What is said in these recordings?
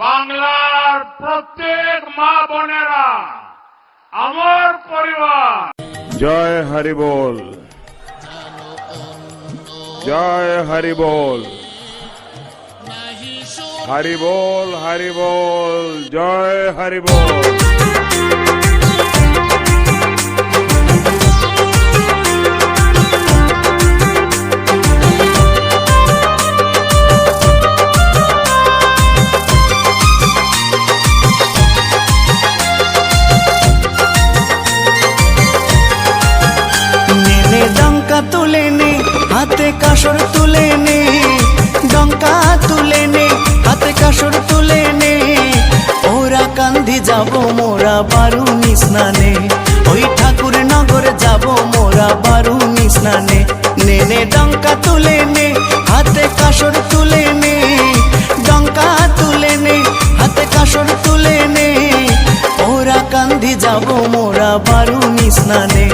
বাংলার প্রত্যেক মা বোনেরা, আমার পরিবার। জয় হরি বল, জয় হরি বল, হরি বল, হরি বল, জয় হরি বল। তুলে নে হাতে কাসর তুলে নে, ডঙ্কা তুলে নে হাতে কাসর তুলে নে, ওরা কান্ধি যাব মোরা বারুনি স্নানে, ওই ঠাকুর নগর যাব মোরা বারুনি স্নানে। নে নে ডঙ্কা তুলে নে হাতে কাসর তুলে নে, ডঙ্কা তুলে নে হাতে কাসর তুলে নে, ওরা কান্ধি যাব মোরা বারুনি স্নানে,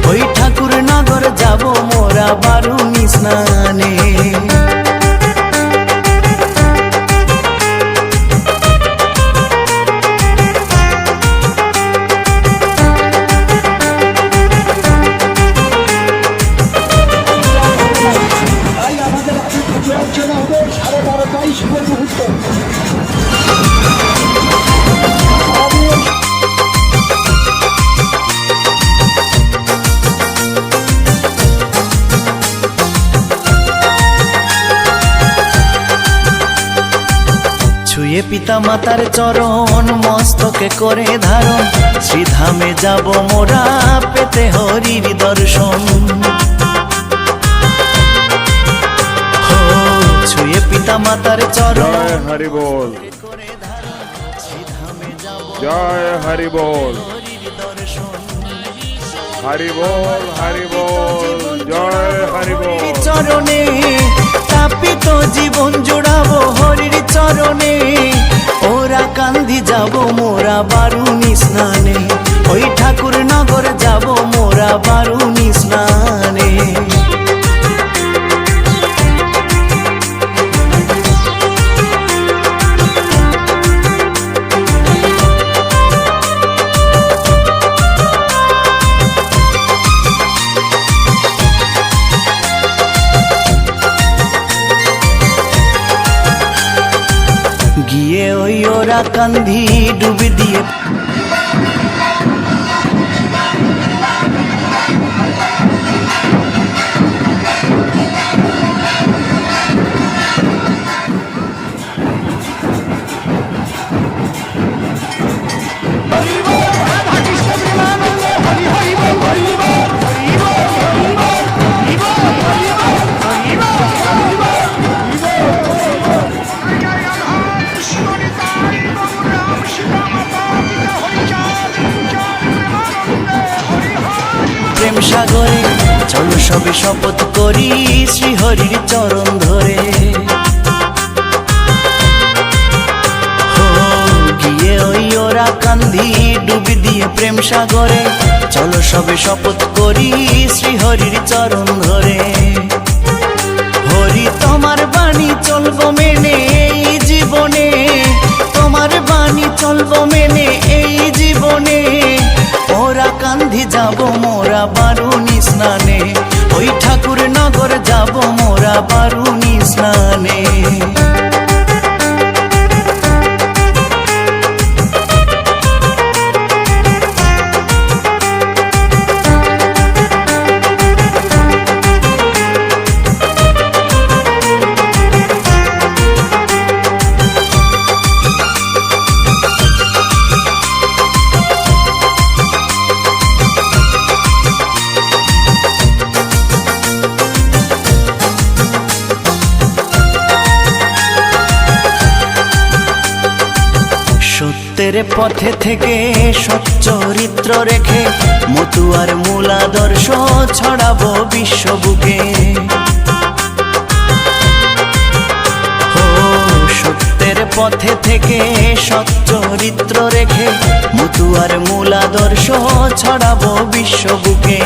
ওই ঠাকুর নগর যাব মোরা বারুনি স্নানে। ছুঁয়ে পিতা মাতার চরণ মস্তকে করে ধারণ, শ্রীধামে যাব মোরা পেতে হরির দর্শন। ছুঁয়ে পিতা মাতার চরণ হরি বল, জয় হরি বল, হরি বল, হরি বল, জয় হরি বল। চরণে তাপিত জীবন জোড়াবো হরির চরণে, ওরা কান্ধি যাব মোরা বারুনি স্নানে, ওই ঠাকুর নগর যাব মোরা বারুনি স্নানে। গিয়ে ওই ওরা কান্ধি ডুবি দিয়ে, প্রেম সাগরে চলো সবে শপথ করি শ্রীহরির চরণ ধরে। গিয়ে ওই ওরা কান্ধি ডুবি দিয়ে প্রেম সাগরে, চলো সবে শপথ করি শ্রীহরির চরণ ধরে। হরি তোমার বাণী চলবো মেনে এই জীবনে, তোমার বাণী চলবো মেনে এই জীবনে, ওরা কান্ধি যাব মোরা বারুনি স্নানে, ওই ঠাকুর নগর যাব মোরা বারুনি স্নানে। সত্যের পথে থেকে সচ্চরিত্র রেখে, মতুয়ার মূলাদর্শ ছড়াবো বিশ্ববুকে। সত্যের পথে থেকে সচ্চরিত্র রেখে, মতুয়ার মূলাদর্শ ছড়াবো বিশ্ববুকে।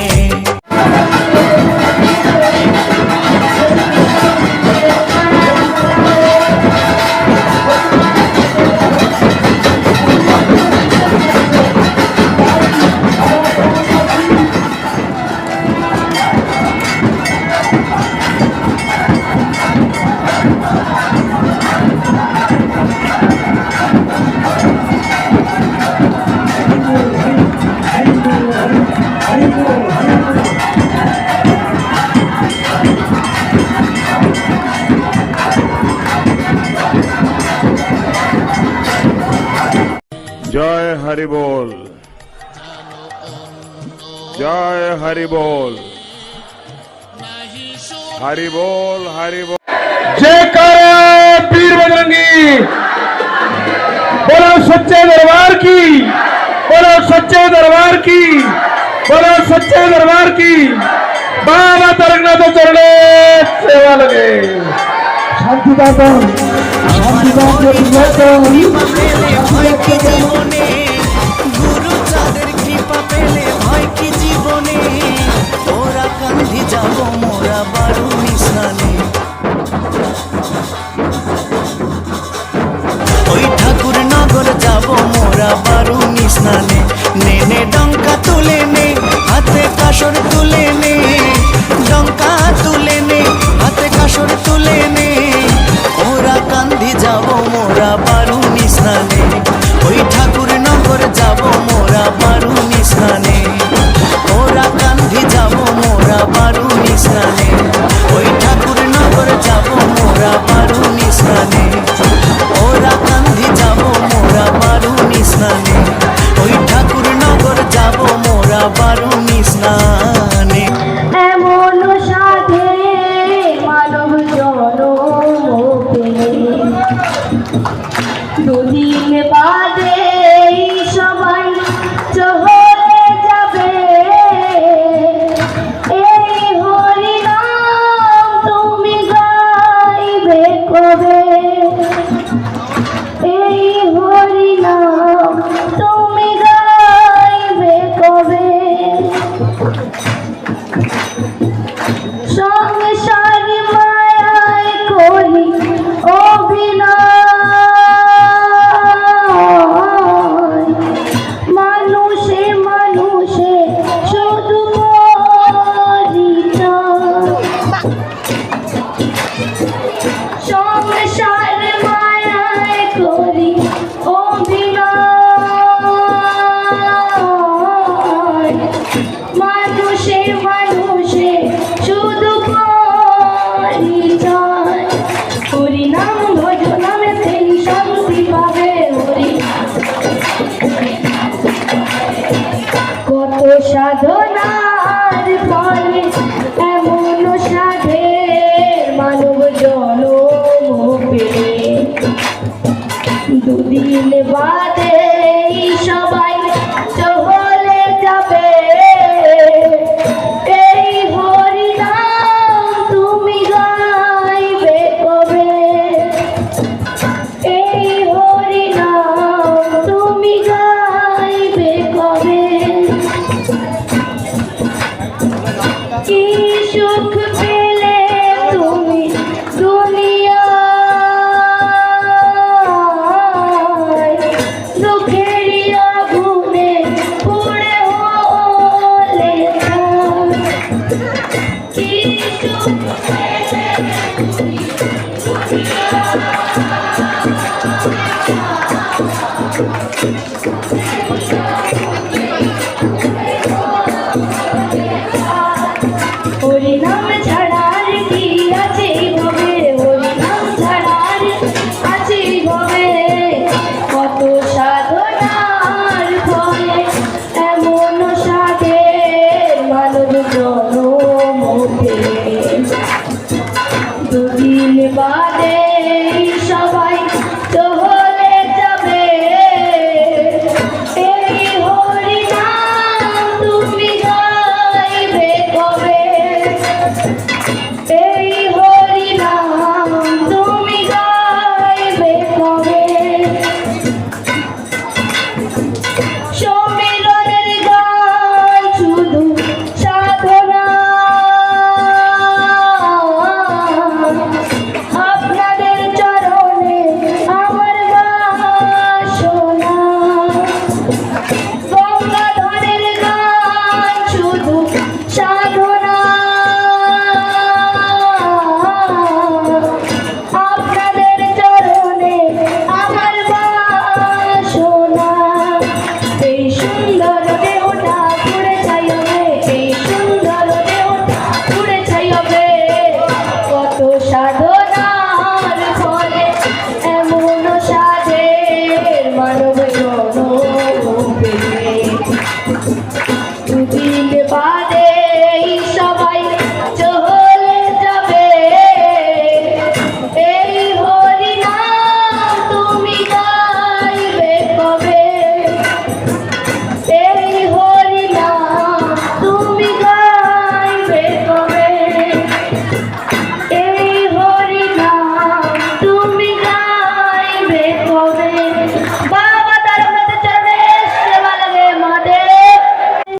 জয় হরি বল, জয় হরি বল, হরি বল, হরি বল। जयकारा पीर बजरंगी, बोलो सच्चे दरबार की, बोलो सच्चे दरबार की, बोलो सच्चे दरबार की। बाबा तारकनाथ चरणे सेवा लगे। शांति दातन, शांति दातन। ভয় কি জীবনে গুরু চাঁদের কৃপা পেলে ভয় কি জীবনে ওরা কান্ধি যাব মোরা বারুনি স্নানে ওই ঠাকুর নগর যাব মোরা বারুনি স্নানে নেনে ডঙ্কা তুলে নে হাতে কাসর তুলে নে ডঙ্কা তুলে নে হাতে কাসর তুলে নে ওরা কান্ধি যাব মোরা বারুনি স্নানে ওই ঠাকুর নগর যাব মোরা বারুনি স্নানে ওরা কান্ধি যাব মোরা বারুনি স্নানে ওই ঠাকুর নগর যাব মোরা বারুনি স্নানে ওরা কান্ধি যাব মোরা বারুনি স্নানে ওই ঠাকুর নগর যাব মোরা বারুনি স্নানে এমন সাধে মানব জনম পেলে দুদিন বাদে সবাই চলে যাবে এই হরিনাম তুমি গাইবে কবে এই হরিনাম তুমি গাইবে কবে সংসার মায়ায় করি অভিনয় মানুষে মানুষে শুধু পরিচয় সংসার মায়ায় করি অভিনয় মানুষে মানুষে শুধু পরিচয় হরি নাম ভজ নামে সেই শান্তি পাবে হরি কত সাধনার ফলে এমন সাধের মানব জনম পেলে দুদিন বাদে সবাই চলে যাবে এই হরিনাম তুমি গাইবে কবে এই হরিনাম তুমি গাইবে কবে কি সুখ পেলে তুমি দুনিয়ায় দুঃখের আগুনে পুড়ে হলে ছাই। কি সুখ পেলে তুমি দুনিয়ায়